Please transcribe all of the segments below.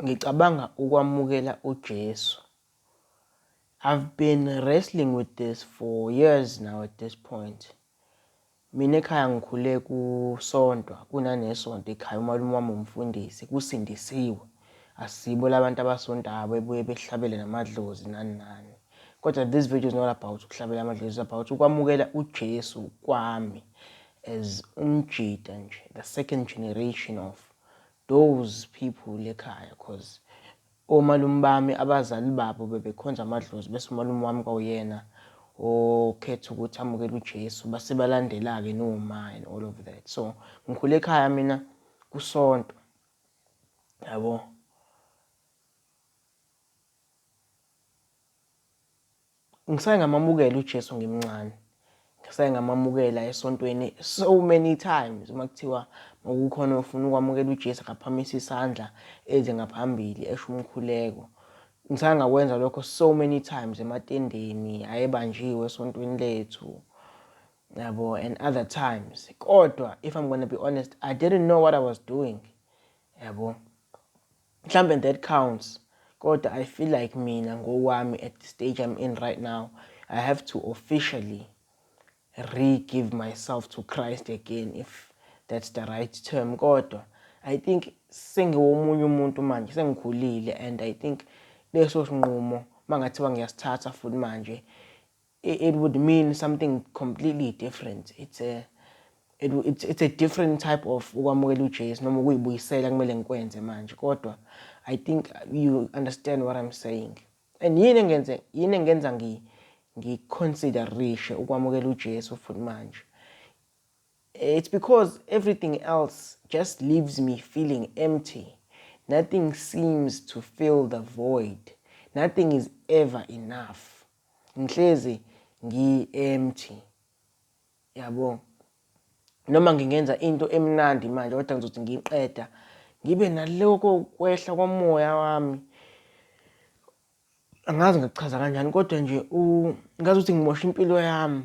Ngicabanga ukwamukela uJesu. I've been wrestling with this for years now at this point. Mina ekhaya ngikhule kusontwa, kunanesonto ekhaya. Umalume wami umfundisi, kusindisiwe. Asibo labantu abasontayo bebuye behlabele namadlozi nani nani. Kodwa this video is not about ukuhlabela amadlozi, it's about ukwamukela uJesu kwami as umjida nje, the second generation of those people ekhaya, because omalume bami abazali babo bebekhonza amadlozi bese umalume wami kwawuyena okhetha ukuthi amukele uJesu base balandela-ke noma and all of that. So ngikhule ekhaya mina kusonto, yabo. Ngisaye ngamamukela uJesu ngimncane. Ngisaye ngamamukela esontweni so many times. Uma kuthiwa ukukhona ofuna ukwamukela uJesu akaphakamisa isandla eze ngaphambili esho umkhuleko. Ngisaye ngakwenza lokho so many times ematendeni ayebanjiwe esontweni lethu, yabo, and other times. Kodwa if I'm going to be honest, I didn't know what I was doing, yabo. Mhlambe that counts. Kodwa I feel like mina ngokwami at the stage I'm in right now, I have to officially re-give myself to Christ again, if that's the right term. Kodwa I think sengiwomunye umuntu manje, sengikhulile, and I think leso sinqumo mangathiwa ngiyasithatha futhi manje, it would mean something completely different. It's a different type of ukwamukela uJesu noma ukuyibuyisela kumele ngikwenze manje. Kodwa I think you understand what I'm saying. And yini engenza ngiconsiderishe ukwamukela uJesu futhi manje. It's because everything else just leaves me feeling empty. Nothing seems to fill the void. Nothing is ever enough. Ngihlezi ngi-empty, yabo. Noma ngingenza into emnandi manje kodwa ngizothi ngiqeda ngibe naloko kwehla komoya wami. Angazi ngachaza kanjani kodwa nje ngazi ukuthi ngimosha impilo yami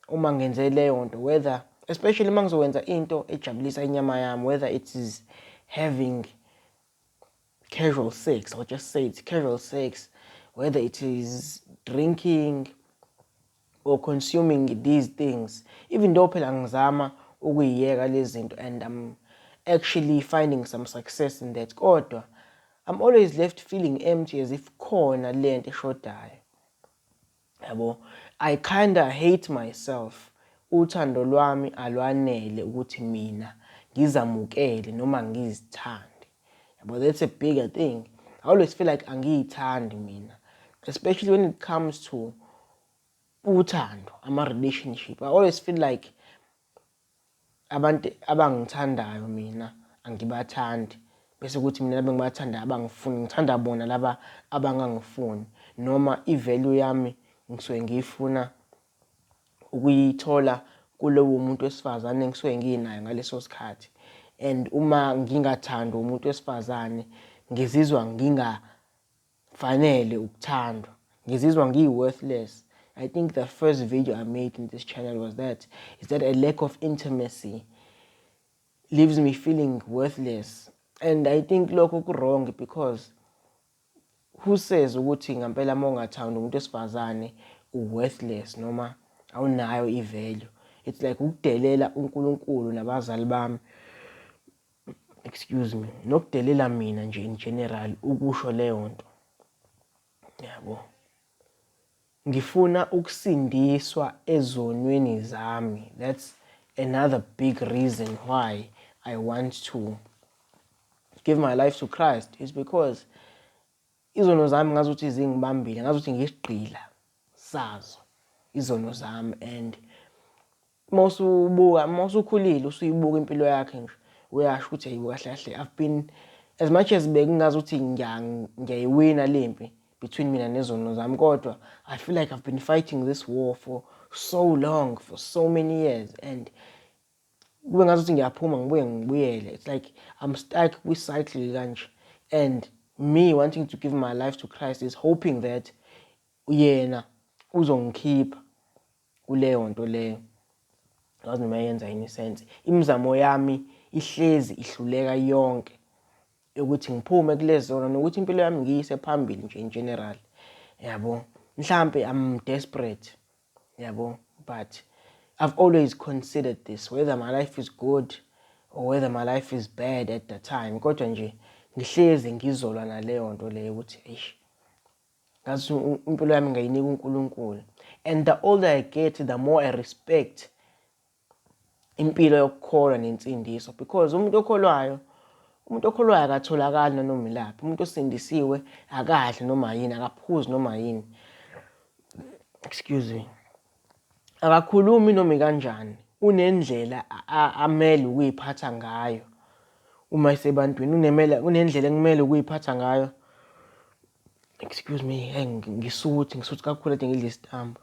uma ngenze leyo nto, whether especially uma ngizokwenza into ejabulisa inyama yami, whether it is having casual sex, or just say it's casual sex, whether it is drinking or consuming these things. Even though phela ngizama ukuyiyeka lezi zinto and I'm actually finding some success in that, kodwa I'm always left feeling empty, as if khona lento eshodayo, yabo. I kinda hate myself. Uthando lwami alwanele ukuthi mina ngizamukele noma ngizithande, yabo. That's a bigger thing. I always feel like angiyithandi mina, especially when it comes to uthando, ama-relationship. I always feel like abantu abangithandayo mina angibathandi, bese kuthi mina laba engibathandayo abangifuni, ngithanda bona laba abangangifuni, noma i-value yami ngisuke ngiyifuna ukuyithola kulowo muntu wesifazane engisuke nginayo ngaleso sikhathi. And uma ngingathandi umuntu wesifazane ngizizwa ngingafanele ukuthandwa, ngizizwa ngiyi-worthless. I think the first video I made in this channel was that, is that a lack of intimacy leaves me feeling worthless. And I think lokho ku-wrong, because who says ukuthi ngampela uma ungathandi umuntu wesifazane u-worthless noma awunayo i-value? It's like ukudelela uNkulunkulu nabazali bami, excuse me, nokudelela mina nje in general ukusho leyo nto, yabo. Ngifuna ukusindiswa ezonweni zami. That's another big reason why I want to give my life to Christ, is because izono zami ngazuthi zingibambile, ngazuthi ngisigqila sazo izono zami. And mawusukhulile usuyibuka impilo yakhe nje uyasho ukuthi hayibo kahle kahle I've been, as much as bekungazuthi ngiyayiwina lempi between mina nezono zami, kodwa I feel like I've been fighting this war for so long, for so many years, and kube ngazuthi ngiyaphuma ngibuyele. It's like I'm stuck kwi-cycle kanje, and me wanting to give my life to Christ is hoping that yena uzongikhipha kuleyo nto leyo. Ngazi noma yenza yini sense. Imizamo yami ihlezi ihluleka yonke, ukuthi ngiphume kulezi zona nokuthi impilo yami ngiyise phambili nje in general. Yabo, mhlambe I'm desperate. Yabo, but I've always considered this, whether my life is good or whether my life is bad at the time. Kodwa nje ngihlezi ngizolwa naleyo nto leyo ukuthi eish, ngathi impilo yami ngayinika uNkulunkulu. And the older I get, the more I respect impilo yokukholwa nensindiso, because umuntu okholwayo akatholakali noma ilaphi. Umuntu osindisiwe akadli noma yini, akaphuzi noma yini, excuse me, akakhulumi noma kanjani, unendlela amele ukuyiphatha ngayo. Uma esebantwini unendlela ekumele ukuyiphatha ngayo, excuse me, ngisuthi kakhulu ade ngidla isitambu.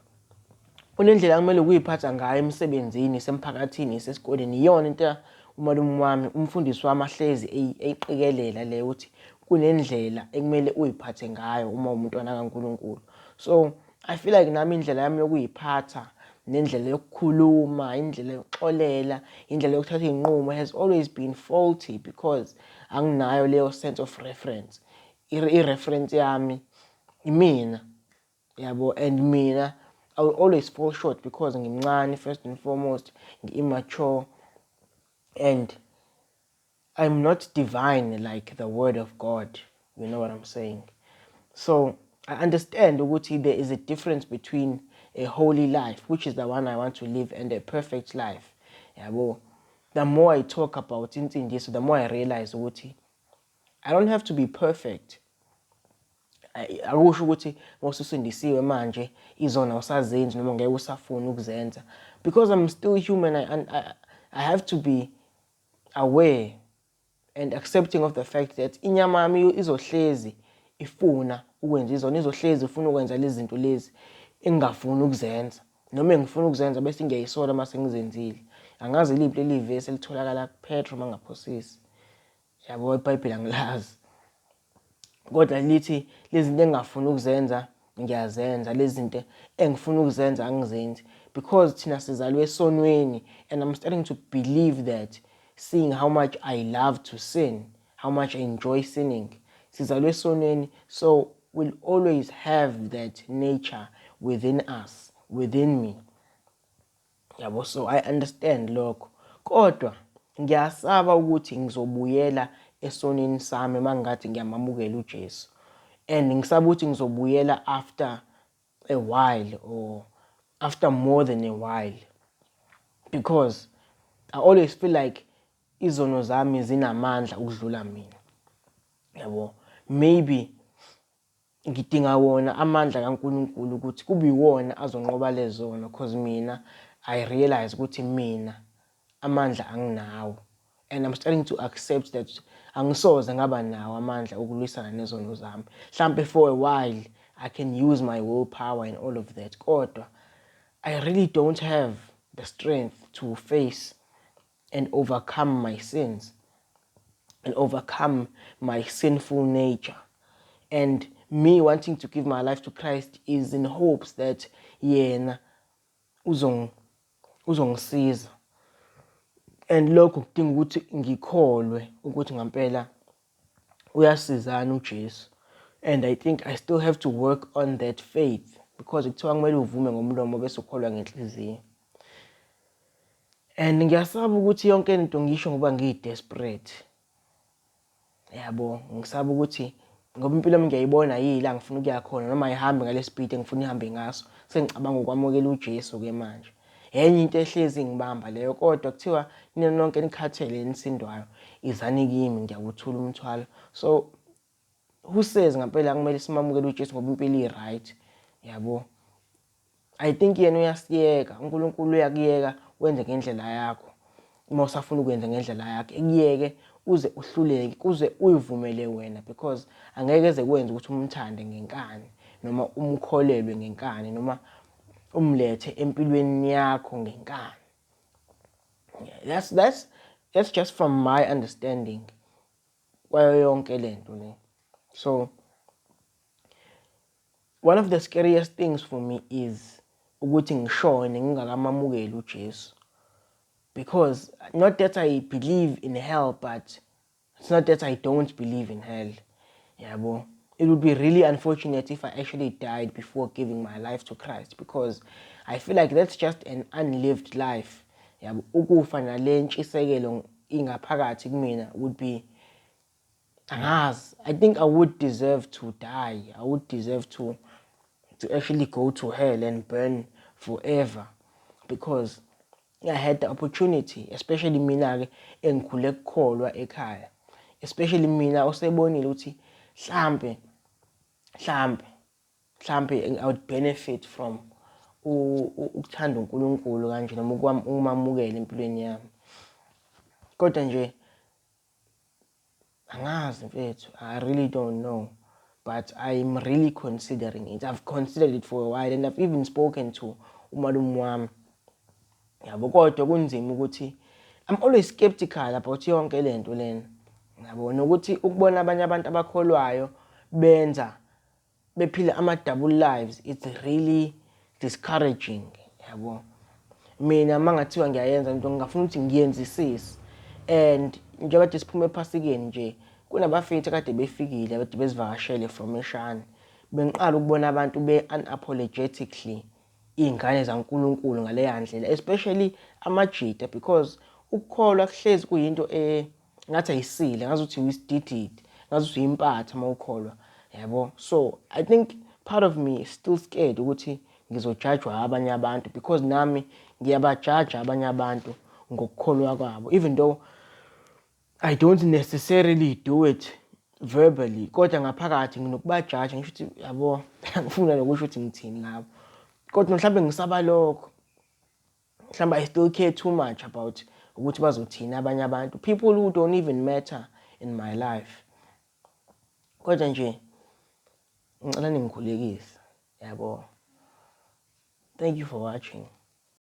Unendlela akumele ukuyiphatha ngayo emsebenzini, esemphakathini, esesikoleni. Iyona into umalume wami, umfundisi wami ahlezi eyiqikelela le ukuthi kunendlela ekumele uyiphathe ngayo uma umntwana kaNkulunkulu. So I feel like nami indlela yami yokuyiphatha, nendlela yokukhuluma, indlela yokuxolela, indlela yokuthatha iy'nqumo has always been faulty, because anginayo leyo sense of reference. I-reference yami imina, yabo, and mina I will always fall short because ngimncane, first and foremost, immature, and I'm not divine like the word of God. You know what I'm saying? So I understand ukuthi there is a difference between a holy life, which is the one I want to live, and a perfect life. Yabo, the more I talk about insindiso, the more I realize ukuthi I don't have to be perfect. Akusho ukuthi ngosusindisiwe manje izona usazenzi noma ngeke usafuna ukuzenza, because I'm still human. I have to be aware and accepting of the fact that inyama yami izohlezi ifuna ukwenza izona, izohlezi ifuna ukwenza lezi zinto lezi engingafuni ukuzenza, noma engifuna ukuzenza bese ngiyayisola mase ngizenzile. Angazi liphi leli verse elitholakala kuPetro mangaphosisi, yabo, iBhayibheli angilazi, kodwa lithi lezi zinto engingafuni ukuzenza ngiyazenza, lezi zinto engifuna ukuzenza angizenzi, because thina sizalwe esonweni. And I'm starting to believe that, seeing how much I love to sin, how much I enjoy sinning. Sizalwe esonweni, so we'll always have that nature within us, within me. Yabo, so I understand lokho. Kodwa ngiyasaba ukuthi ngizobuyela esonweni sami mangathi ngiyamamukela uJesu. And ngisaba ukuthi ngizobuyela after a while, or after more than a while, because I always feel like izono zami zinamandla ukudlula mina. Yabo, maybe ngidinga wona amandla kaNkulunkulu ukuthi kube yiwona azonqoba lezono, because mina I realize ukuthi mina amandla anginawo, and I'm starting to accept that angisoze ngaba nawo amandla ukulwisana nezono zami. Mhlambe for a while I can use my willpower and all of that, kodwa I really don't have the strength to face and overcome my sins and overcome my sinful nature. And me wanting to give my life to Christ is in hopes that yena uzongisiza. And lokho kudinga ukuthi ngikholwe ukuthi ngampela uyasizana uJesu. And I think I still have to work on that faith, because kuthiwa kumele uvume ngomlomo bese ukholwa ngenhliziyo. And ngiyasaba ukuthi yonke into ngisho ngoba ngiyi-desperate. Yabo, ngisaba ukuthi ngoba impilo yami ngiyayibona yila ngifuna ukuya khona, noma ayihambe ngale speed engifuna ihambe ngaso, sengicabanga ukwamukela uJesu-ke manje. Enye into ehlezi ngibamba leyo, kodwa kuthiwa nina nonke nikhathele nisindwayo, izani kimi ngiyawuthula umthwalo. So who says ngampela kumele simamukele uJesu ngoba impilo i-right? Yabo, I think yena uyasiyeka, uNkulunkulu uyakuyeka wenze ngendlela yakho. Uma usafuna ukwenza ngendlela yakhe, ekuyeke uze uhluleke, kuze uyivumele wena, because angeke eze kwenza ukuthi umthande ngenkani, noma umkholelwe ngenkani, noma umlethe empilweni yakho ngenkani. That's just from my understanding kwayo yonke lento le. So one of the scariest things for me is ukuthi ngishone ngingakamamukeli uJesu, because not that I believe in hell, but It's not that I don't believe in hell. Yabo. It would be really unfortunate if I actually died before giving my life to Christ, because I feel like that's just an unlived life. Yabo. Ukufa nale ntshisekelo ingaphakathi kumina would be, angazi, I think I would deserve to die. I would deserve to actually go to hell and burn forever, because I had the opportunity, especially mina engikhule kukholwa ekhaya, especially mina osebonile ukuthi mhlambe I would benefit from ukuthanda uNkulunkulu kanje noma ukumamukela empilweni yami. Kodwa nje angazi mfethu, I really don't know, but I'm really considering it. I've considered it for a while, and I've even spoken to umalume wami. Yabo, kodwa kunzima ukuthi I'm always skeptical about yonke lento lena. Yabo, nokuthi ukubona abanye abantu abakholwayo bephila ama-double lives, it's really discouraging. Yabo, mina mangathiwa ngiyayenza into ngingafuna ukuthi ngiyenzisise. And njengoba kade siphume ephasikeni nje, kunabafethu kade befikile kade bezivakashele from eShane. Bengiqala ukubona abantu unapologetically iy'ngane zaNkulunkulu ngaleya ndlela, especially amajita, because ukukholwa kuhlezi kuyinto ngathi ayisile, ngazuthi uyisidididi, ngazuthi uyimpatha uma ukholwa. Yabo, so I think part of me is still scared ukuthi ngizojudgwa abanye abantu, because nami ngiyabajaja abanye abantu ngokukholwa kwabo, even though I don't necessarily do it verbally, kodwa ngaphakathi nginokubajaja ngisho ukuthi yabo ngifuna nokusho ukuthi ngithini ngabo. Kodwa mhlawumbe ngisaba lokho, mhlawumbe I still care too much about ukuthi bazothina abanye abantu, people who don't even matter in my life. Kodwa nje ngicela ningikhulekise. Yabo. Thank you for watching.